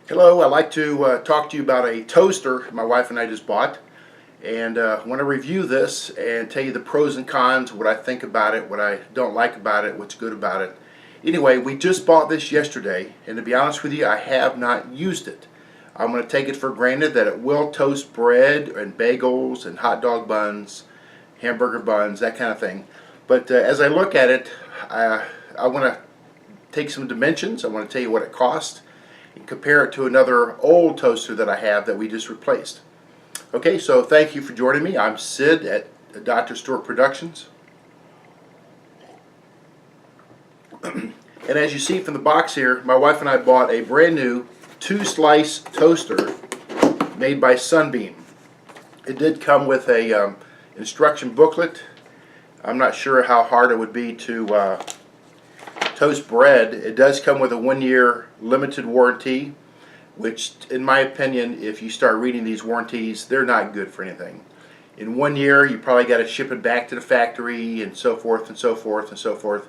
Hello, I'd like to talk to you about a toaster my wife and I just bought, and want to review this and tell you the pros and cons, what I think about it, what I don't like about it, what's good about it. Anyway, we just bought this yesterday, and to be honest with you, I have not used it. I'm going to take it for granted that it will toast bread and bagels and hot dog buns, hamburger buns, that kind of thing. But as I look at it, I want to take some dimensions. I want to tell you what it costs and compare it to another old toaster that I have that we just replaced. Okay, so thank you for joining me. I'm Sid at Dr. Store Productions. And as you see from the box here, my wife and I bought a brand new 2-slice toaster made by Sunbeam. It did come with a instruction booklet. I'm not sure how hard it would be to toast bread. It does come with a 1-year limited warranty, which in my opinion, if you start reading these warranties, they're not good for anything. In 1 year you probably got to ship it back to the factory and so forth and so forth and so forth.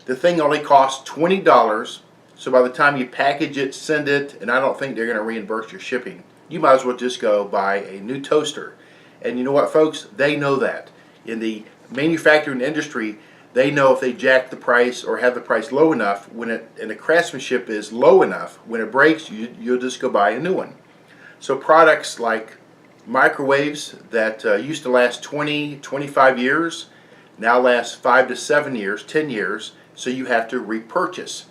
The thing only costs $20, so by the time you package it, send it, and I don't think they're going to reimburse your shipping. You might as well just go buy a new toaster. And you know what, folks, they know that. In the manufacturing industry, they know if they jack the price or have the price low enough, and the craftsmanship is low enough, when it breaks, you'll just go buy a new one. So products like microwaves that used to last 20, 25 years, now last 5 to 7 years, 10 years, so you have to repurchase.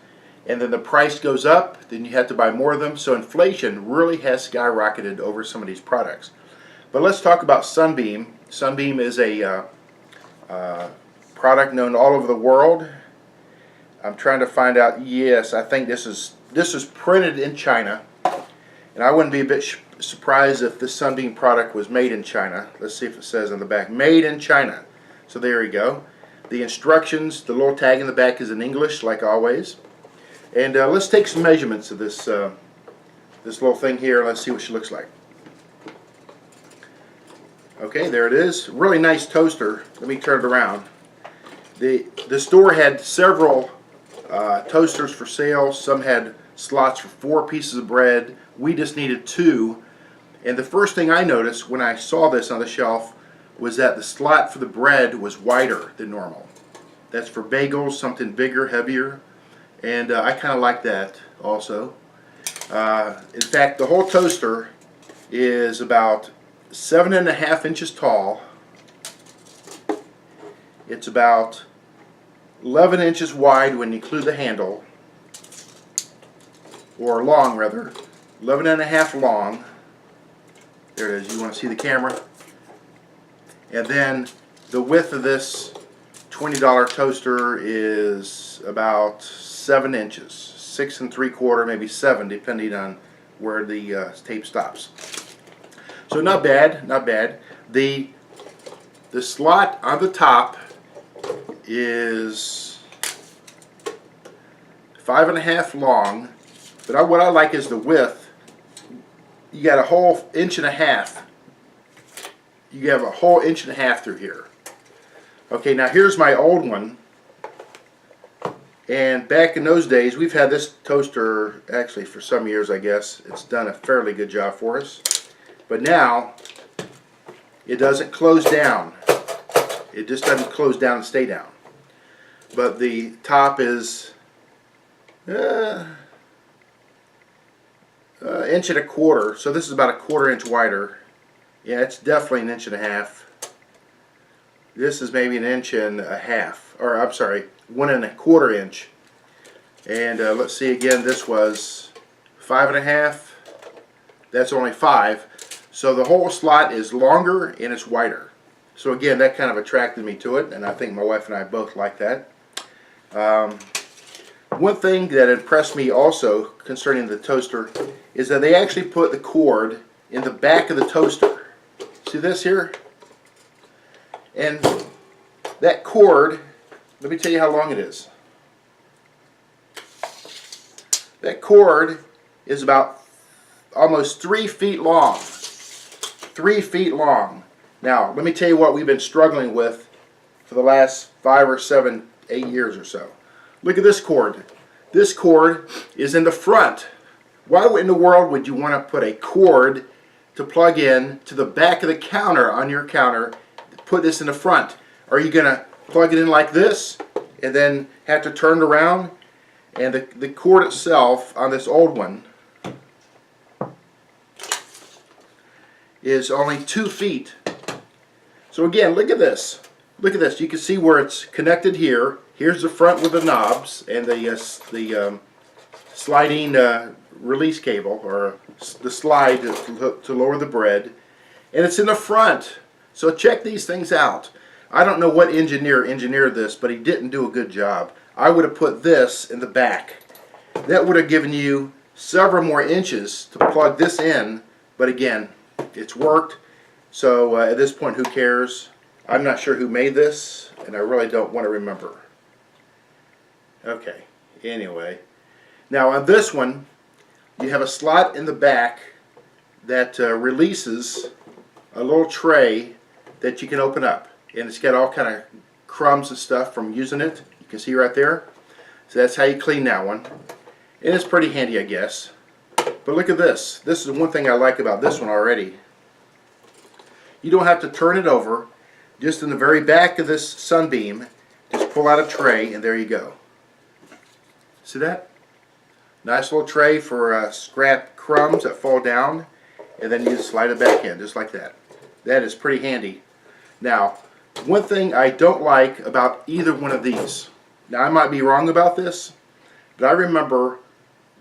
And then the price goes up, then you have to buy more of them, so inflation really has skyrocketed over some of these products. But let's talk about Sunbeam. Sunbeam is a product known all over the world. I'm trying to find out. Yes, I think this is printed in China, and I wouldn't be a bit surprised if this Sunbeam product was made in China. Let's see if it says on the back, made in China. So there you go. The instructions, the little tag in the back is in English, like always. And let's take some measurements of this this little thing here. Let's see what she looks like. Okay, there it is. Really nice toaster. Let me turn it around. The store had several toasters for sale. Some had slots for 4 pieces of bread. We just needed 2. And the first thing I noticed when I saw this on the shelf was that the slot for the bread was wider than normal. That's for bagels, something bigger, heavier. And I kind of like that also. In fact, the whole toaster is about 7.5 inches tall. It's about 11 inches wide when you include the handle, or long rather, 11.5 long. There it is. You want to see the camera? And then the width of this $20 toaster is about 7 inches, 6 3/4, maybe 7, depending on where the tape stops. So not bad, not bad. The slot on the top is 5.5 long, but what I like is the width. You got a whole 1.5 inches. You have a whole 1.5 inches through here. Okay, now here's my old one. And back in those days, we've had this toaster actually for some years, I guess. It's done a fairly good job for us. But now, it doesn't close down. It just doesn't close down and stay down. But the top is 1.25 inches, so this is about 1/4 inch wider. Yeah, it's definitely 1.5 inches. This is maybe 1.5 inches, or I'm sorry, 1.25 inches. And let's see again, this was 5.5. That's only 5. So the whole slot is longer and it's wider. So again, that kind of attracted me to it, and I think my wife and I both like that. One thing that impressed me also concerning the toaster is that they actually put the cord in the back of the toaster. See this here? And that cord, let me tell you how long it is. That cord is about almost 3 feet long. 3 feet long. Now, let me tell you what we've been struggling with for the last 5 or 7, 8 years or so. Look at this cord. This cord is in the front Why in the world would you want to put a cord to plug in to the back of the counter on your counter, put this in the front? Are you going to plug it in like this and then have to turn it around? And the cord itself on this old one is only 2 feet. So again, look at this. Look at this. You can see where it's connected here. Here's the front with the knobs and the sliding release cable, or the slide to lower the bread. And it's in the front. So check these things out. I don't know what engineer engineered this, but he didn't do a good job. I would have put this in the back. That would have given you several more inches to plug this in, but again, it's worked. So at this point, who cares? I'm not sure who made this, and I really don't want to remember. Okay, anyway. Now on this one, you have a slot in the back that releases a little tray that you can open up. And it's got all kind of crumbs and stuff from using it. You can see right there. So that's how you clean that one. And it's pretty handy, I guess. But look at this. This is one thing I like about this one already. You don't have to turn it over. Just in the very back of this Sunbeam, just pull out a tray and there you go. See that? Nice little tray for scrap crumbs that fall down, and then you just slide it back in just like that. That is pretty handy. Now, one thing I don't like about either one of these, now I might be wrong about this, but I remember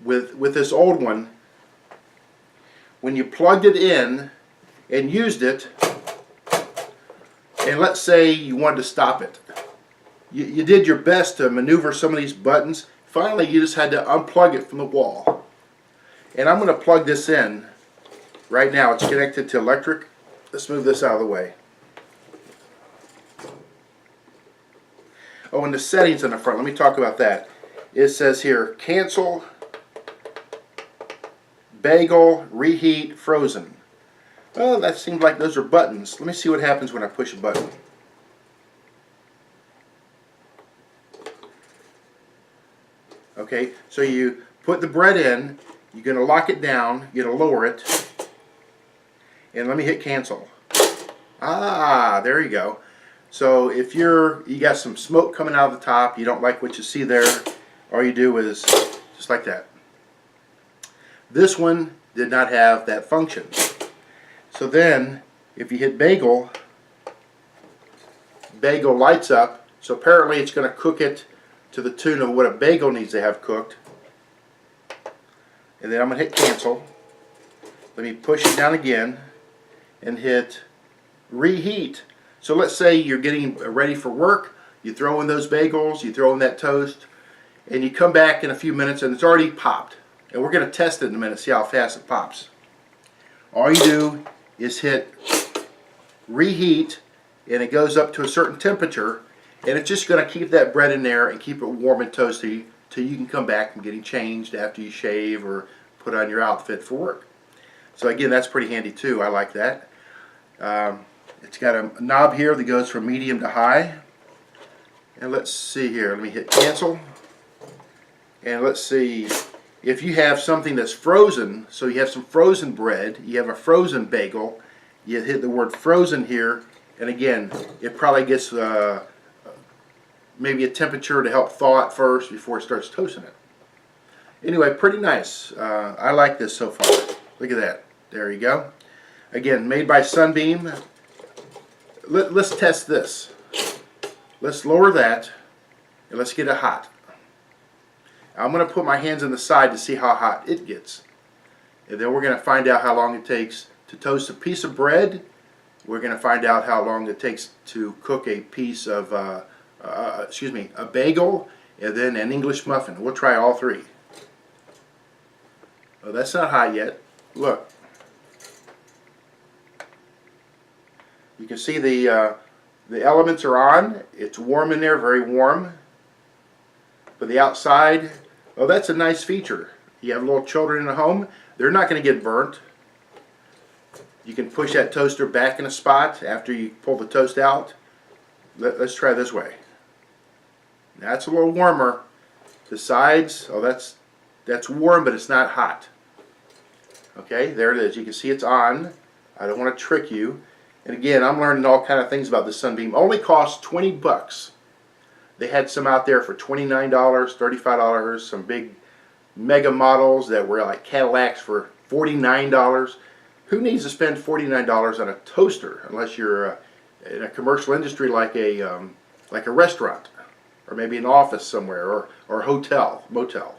with this old one, when you plugged it in and used it, and let's say you wanted to stop it, you did your best to maneuver some of these buttons. Finally, you just had to unplug it from the wall. And I'm going to plug this in right now. It's connected to electric. Let's move this out of the way. Oh, and the settings on the front, let me talk about that. It says here, cancel, bagel, reheat, frozen. Well, that seems like those are buttons. Let me see what happens when I push a button. Okay, so you put the bread in, you're going to lock it down, you're going to lower it, and let me hit cancel. Ah, there you go. So if you got some smoke coming out of the top, you don't like what you see there, all you do is just like that. This one did not have that function. So then, if you hit bagel, bagel lights up, so apparently it's going to cook it to the tune of what a bagel needs to have cooked. And then I'm going to hit cancel. Let me push it down again and hit reheat. So let's say you're getting ready for work, you throw in those bagels, you throw in that toast, and you come back in a few minutes and it's already popped. And we're going to test it in a minute, see how fast it pops. All you do is hit reheat, and it goes up to a certain temperature, and it's just going to keep that bread in there and keep it warm and toasty till you can come back and getting changed after you shave or put on your outfit for work. So again, that's pretty handy too. I like that. It's got a knob here that goes from medium to high. And let's see here. Let me hit cancel. And let's see, if you have something that's frozen, so you have some frozen bread, you have a frozen bagel, you hit the word frozen here, and again, it probably gets maybe a temperature to help thaw it first before it starts toasting it. Anyway, pretty nice. I like this so far. Look at that. There you go. Again, made by Sunbeam. Let's test this. Let's lower that, and let's get it hot. I'm going to put my hands on the side to see how hot it gets. And then we're going to find out how long it takes to toast a piece of bread. We're going to find out how long it takes to cook a piece of, a bagel, and then an English muffin. We'll try all three. Oh, that's not hot yet. Look. You can see the elements are on. It's warm in there, very warm. But the outside, oh, that's a nice feature. You have little children in the home, they're not going to get burnt. You can push that toaster back in a spot after you pull the toast out. Let's try this way. That's a little warmer. The sides, oh, that's warm, but it's not hot. Okay, there it is. You can see it's on. I don't want to trick you. And again, I'm learning all kind of things about the Sunbeam. Only costs 20 bucks. They had some out there for $29, $35, some big mega models that were like Cadillacs for $49. Who needs to spend $49 on a toaster unless you're in a commercial industry like a restaurant, or maybe an office somewhere, or a hotel, motel.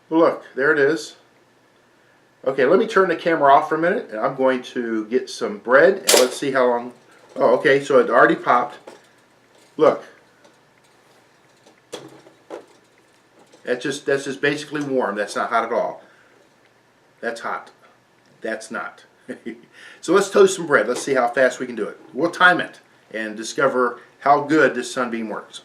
Look, there it is. Okay, let me turn the camera off for a minute, and I'm going to get some bread, and let's see how long. Oh, okay, so it already popped. Look. That's just basically warm. That's not hot at all. That's hot. That's not. So let's toast some bread. Let's see how fast we can do it. We'll time it and discover how good this Sunbeam works.